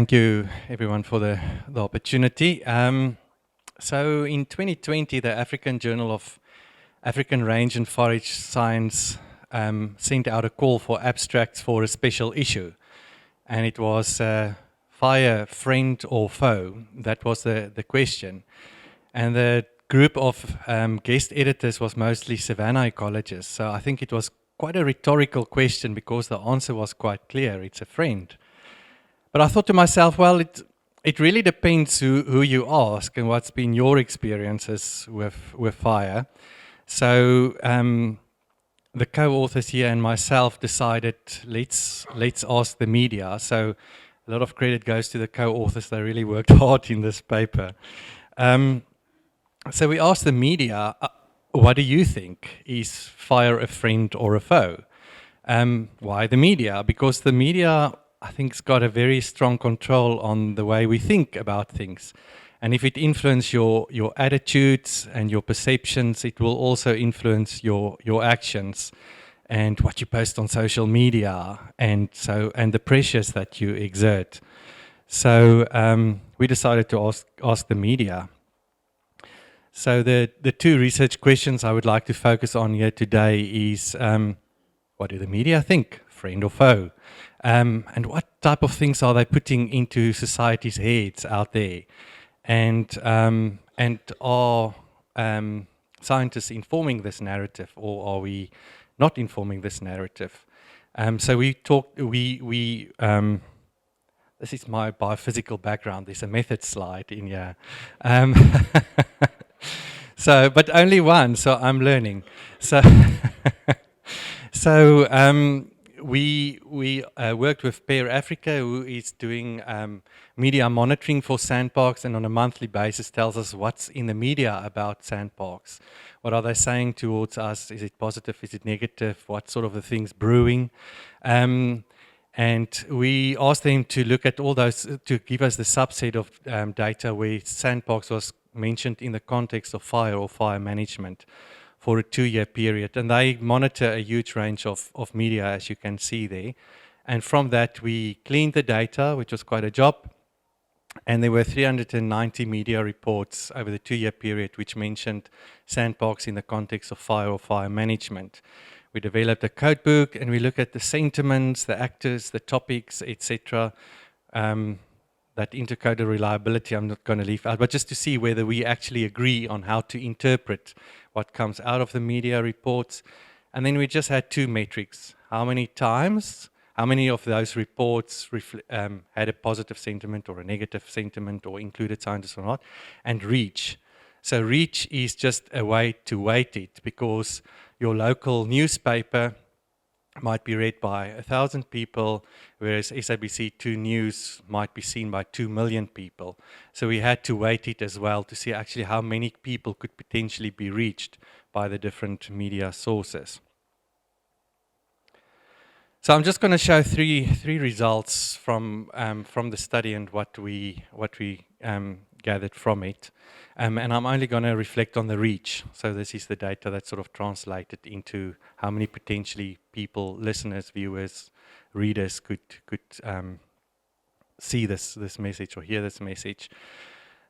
Thank you, everyone, for the opportunity. So in 2020, the African Journal of African Range and Forage Science sent out a call for abstracts for a special issue. And it was fire, friend or foe? That was the question. And the group of guest editors was mostly savanna ecologists. So I think it was quite a rhetorical question because the answer was quite clear. It's a friend. But I thought to myself, well, it really depends who you ask and what's been your experiences with fire. So the co-authors here and myself decided let's ask the media. So a lot of credit goes to the co-authors. They really worked hard in this paper. So we asked the media, what do you think? Is fire a friend or a foe? Why the media? Because the media, I think, has got a very strong control on the way we think about things. And if it influences your attitudes and your perceptions, it will also influence your actions and what you post on social media and the pressures that you exert. So we decided to ask the media. So the two research questions I would like to focus on here today is what do the media think, friend or foe? And what type of things are they putting into society's heads out there? And are scientists informing this narrative, or are we not informing this narrative? So we talked. This is my biophysical background. There's a method slide in here. So, but only one. So I'm learning. So. So we worked with Pear Africa, who is doing media monitoring for SANParks, and on a monthly basis tells us what's in the media about SANParks. What are they saying towards us? Is it positive? Is it negative? What sort of the things brewing? And we asked them to look at all those, to give us the subset of data where SANParks was mentioned in the context of fire or fire management for a 2-year period. And they monitor a huge range of media, as you can see there. And from that, we cleaned the data, which was quite a job. And there were 390 media reports over the 2-year period, which mentioned SANParks in the context of fire or fire management. We developed a code book, and we look at the sentiments, the actors, the topics, etc. That intercodal reliability I'm not going to leave out, but just to see whether we actually agree on how to interpret what comes out of the media reports. And then we just had 2 metrics. How many times, how many of those reports had a positive sentiment or a negative sentiment or included scientists or not, and reach. So reach is just a way to weight it, because your local newspaper might be read by 1,000 people, whereas SABC2 News might be seen by 2 million people. So we had to weight it as well to see actually how many people could potentially be reached by the different media sources. So I'm just going to show three results from the study and what we gathered from it. And I'm only going to reflect on the reach. So this is the data that's sort of translated into how many potentially people, listeners, viewers, readers could see this message or hear this message.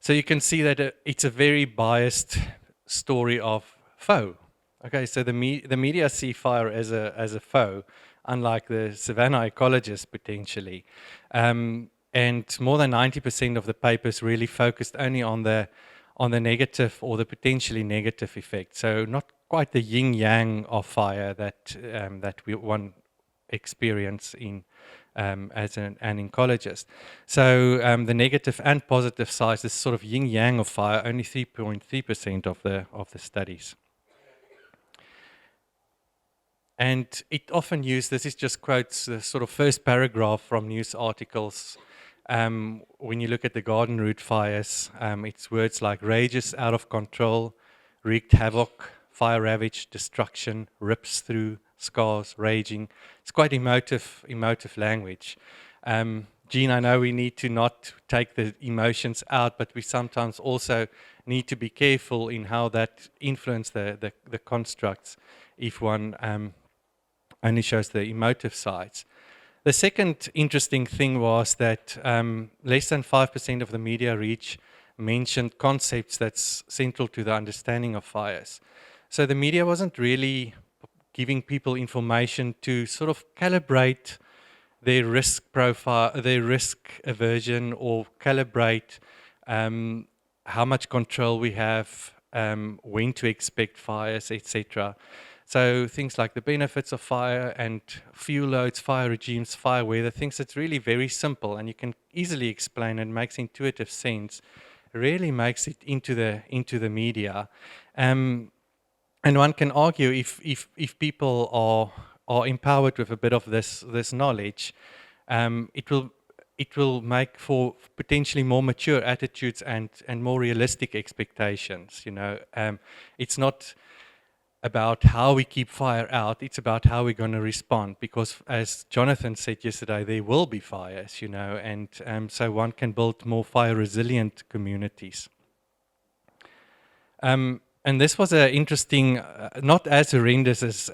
So you can see that it's a very biased story of foe. Okay, so the media see fire as a foe, unlike the savanna ecologists potentially. And more than 90% of the papers really focused only on the negative or the potentially negative effect. So not quite the yin yang of fire that one experience in as an ecologist. So the negative and positive sides, this sort of yin yang of fire, only 3.3% of the studies. And it often used, this is just quotes, the sort of first paragraph from news articles. When you look at the garden route fires, it's words like rages, out of control, wreaked havoc, fire ravaged, destruction, rips through, scars, raging. It's quite emotive language. Jean, I know we need to not take the emotions out, but we sometimes also need to be careful in how that influence the constructs if one only shows the emotive sides. The second interesting thing was that less than 5% of the media reach mentioned concepts that's central to the understanding of fires. So the media wasn't really giving people information to sort of calibrate their risk profile, their risk aversion, or calibrate how much control we have, when to expect fires, etc. So things like the benefits of fire and fuel loads, fire regimes, fire weather, things that's really very simple and you can easily explain and makes intuitive sense, really makes it into the media. And one can argue if people are empowered with a bit of this knowledge, it will make for potentially more mature attitudes and more realistic expectations. It's not about how we keep fire out, it's about how we're going to respond, because as Jonathan said yesterday, there will be fires, and so one can build more fire resilient communities. And this was an interesting, not as horrendous as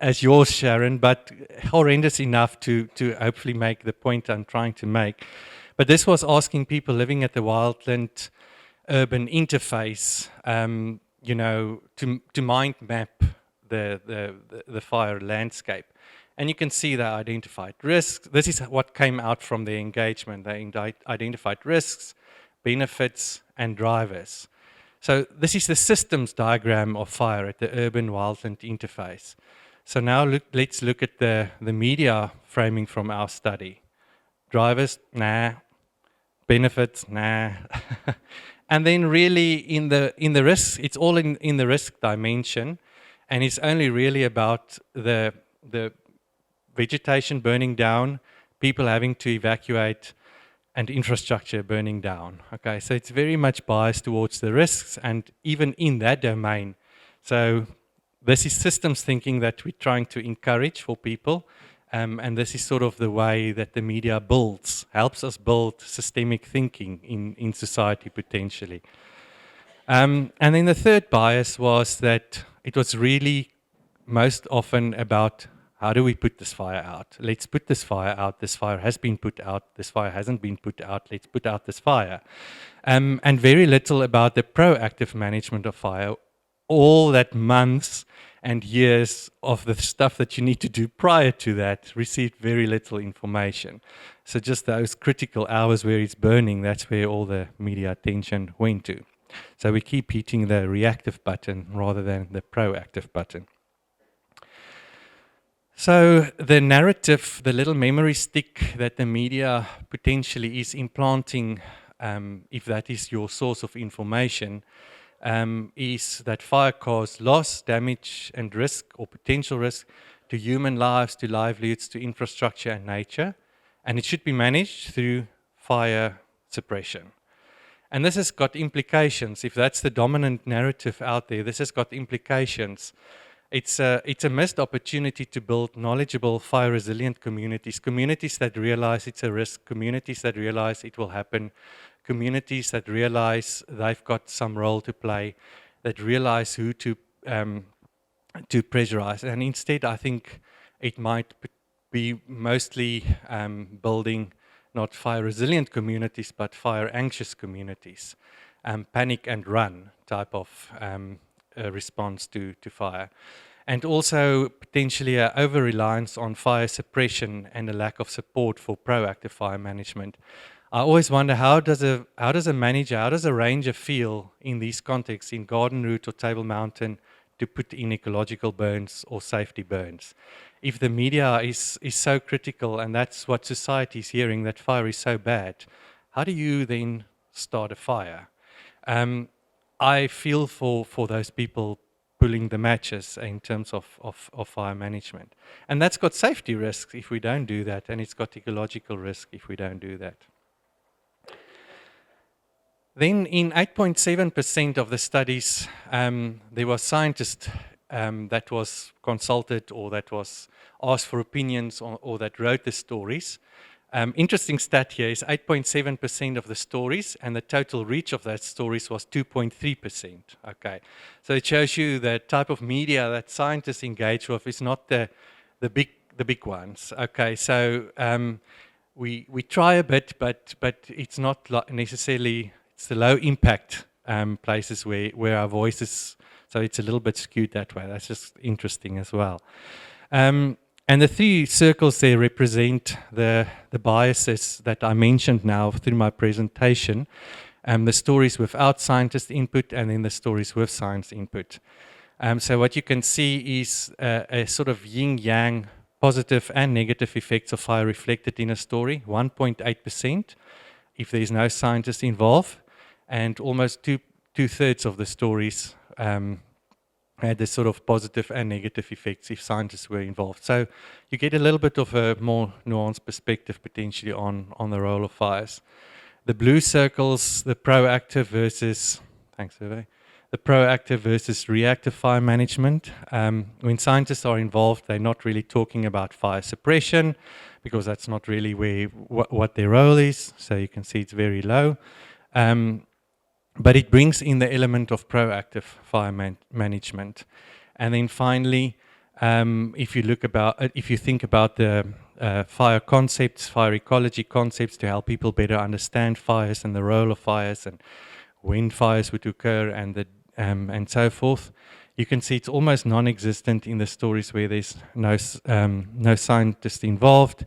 as yours, Sharon, but horrendous enough to hopefully make the point I'm trying to make. But this was asking people living at the wildland urban interface, to mind map the fire landscape. And you can see they identified risks. This is what came out from the engagement. They identified risks, benefits, and drivers. So this is the systems diagram of fire at the urban wildland interface. So now let's look at the media framing from our study. Drivers, nah. Benefits, nah. And then really in the risk, it's all in the risk dimension, and it's only really about the vegetation burning down, people having to evacuate, and infrastructure burning down. Okay, so it's very much biased towards the risks, and even in that domain. So this is systems thinking that we're trying to encourage for people, and this is sort of the way that the media helps us build systemic thinking in society potentially. And then the third bias was that it was really most often about how do we put this fire out? Let's put this fire out. This fire has been put out. This fire hasn't been put out. Let's put out this fire. And very little about the proactive management of fire. All that months and years of the stuff that you need to do prior to that received very little information. So just those critical hours where it's burning, that's where all the media attention went to. So we keep hitting the reactive button rather than the proactive button. So the narrative, the little memory stick that the media potentially is implanting, if that is your source of information, is that fire causes loss, damage, and risk, or potential risk, to human lives, to livelihoods, to infrastructure and nature, and it should be managed through fire suppression. And this has got implications. If that's the dominant narrative out there, this has got implications. It's a missed opportunity to build knowledgeable, fire-resilient communities, communities that realize it's a risk, communities that realize it will happen, communities that realize they've got some role to play, that realize who to pressurize. And instead, I think it might be mostly building not fire-resilient communities, but fire-anxious communities, panic and run type of response to fire. And also potentially an over-reliance on fire suppression and a lack of support for proactive fire management. I always wonder, how does a manager, how does a ranger feel in these contexts, in Garden Route or Table Mountain, to put in ecological burns or safety burns? If the media is so critical, and that's what society is hearing, that fire is so bad, how do you then start a fire? I feel for those people pulling the matches in terms of fire management. And that's got safety risks if we don't do that, and it's got ecological risk if we don't do that. Then in 8.7% of the studies, there were scientists that was consulted or that was asked for opinions or that wrote the stories. Interesting stat here is 8.7% of the stories, and the total reach of those stories was 2.3%. Okay, so it shows you the type of media that scientists engage with is not the the big ones. Okay, so we try a bit, but it's not necessarily, it's the low impact places where our voices, so it's a little bit skewed that way. That's just interesting as well. And the three circles there represent the biases that I mentioned now through my presentation. The stories without scientist input, and then the stories with science input. So what you can see is a sort of yin yang, positive and negative effects of fire reflected in a story, 1.8% if there is no scientist involved, and almost two-thirds of the stories had this sort of positive and negative effects if scientists were involved. So you get a little bit of a more nuanced perspective potentially on the role of fires. The blue circles, the proactive versus, thanks Hervé, the proactive versus reactive fire management. When scientists are involved, they're not really talking about fire suppression because that's not really what their role is. So you can see it's very low. But it brings in the element of proactive fire management. And then finally, if you think about the fire concepts, fire ecology concepts to help people better understand fires and the role of fires and when fires would occur and so forth, you can see it's almost non-existent in the stories where there's no scientist involved.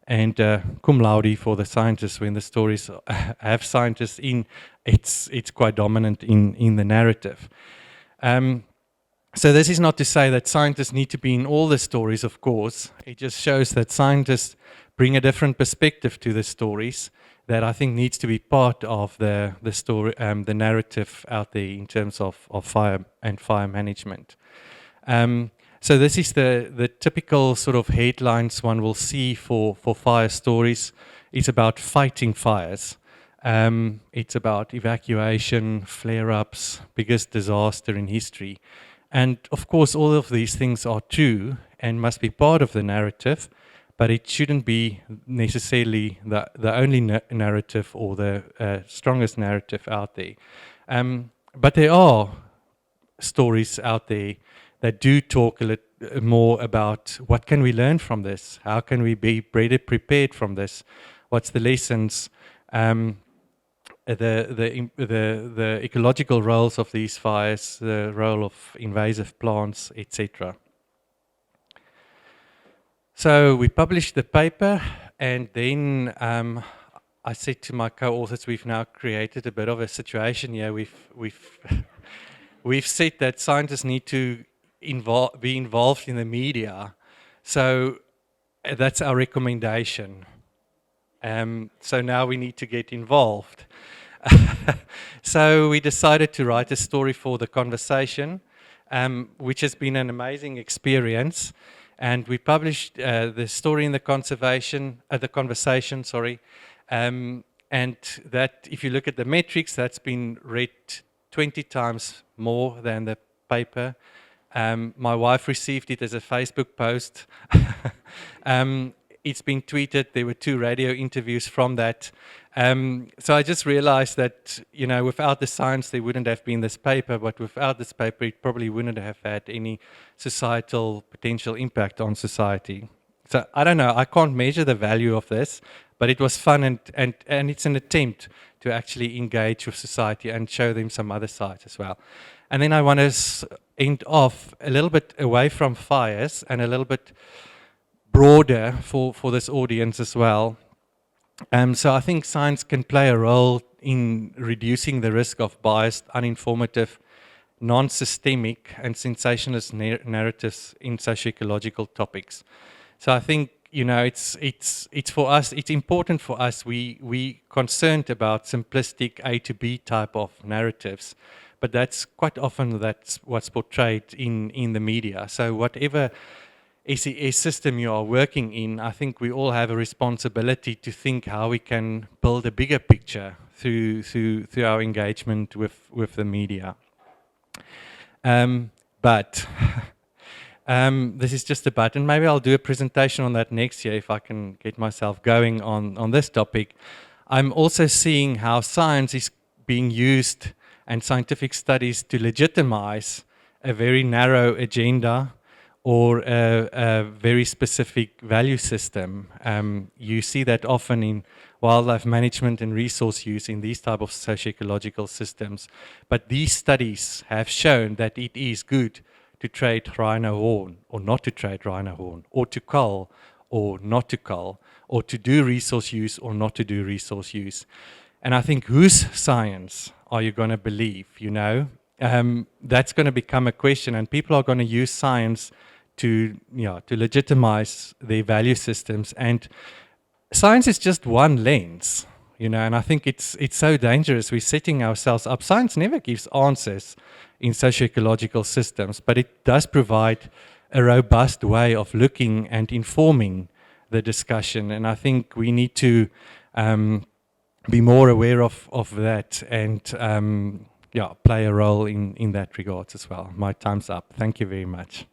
And cum laude for the scientists, when the stories have scientists in, it's quite dominant in the narrative. So this is not to say that scientists need to be in all the stories, of course. It just shows that scientists bring a different perspective to the stories that I think needs to be part of the story, the narrative out there in terms of fire and fire management. So this is the typical sort of headlines one will see for fire stories. It's about fighting fires. It's about evacuation, flare-ups, biggest disaster in history. And of course, all of these things are true and must be part of the narrative, but it shouldn't be necessarily the only narrative or the strongest narrative out there. But there are stories out there that do talk a little more about what can we learn from this? How can we be better prepared from this? What's the lessons? The ecological roles of these fires, the role of invasive plants, etc. So we published the paper, and then I said to my co-authors, we've now created a bit of a situation here. We've said that scientists need to be involved in the media. So that's our recommendation. So now we need to get involved. So we decided to write a story for the conversation, which has been an amazing experience. And we published the story in the conversation, and that, if you look at the metrics, that's been read 20 times more than the paper. My wife received it as a Facebook post. It's been tweeted. There were 2 radio interviews from that. So I just realized that, you know, without the science, there wouldn't have been this paper, but without this paper, it probably wouldn't have had any societal potential impact on society. So I don't know, I can't measure the value of this, but it was fun, and it's an attempt to actually engage with society and show them some other sides as well. And then I want to end off a little bit away from fires and a little bit broader for this audience as well. So I think science can play a role in reducing the risk of biased, uninformative, non-systemic and sensationalist narratives in socio-ecological topics. So I think, you know, it's for us, it's important for us. We concerned about simplistic A to B type of narratives, but that's quite often that's what's portrayed in the media. So whatever SES system you are working in, I think we all have a responsibility to think how we can build a bigger picture through our engagement with the media. But this is just a button. Maybe I'll do a presentation on that next year if I can get myself going on this topic. I'm also seeing how science is being used and scientific studies to legitimize a very narrow agenda or a very specific value system. You see that often in wildlife management and resource use in these type of socio-ecological systems. But these studies have shown that it is good to trade rhino horn or not to trade rhino horn, or to cull or not to cull, or to do resource use or not to do resource use. And I think, whose science are you going to believe, you know? That's going to become a question, and people are going to use science to legitimize their value systems. And science is just one lens, you know, and I think it's so dangerous. We're setting ourselves up. Science never gives answers in socio-ecological systems, but it does provide a robust way of looking and informing the discussion. And I think we need to be more aware of that, and play a role in that regard as well. My time's up. Thank you very much.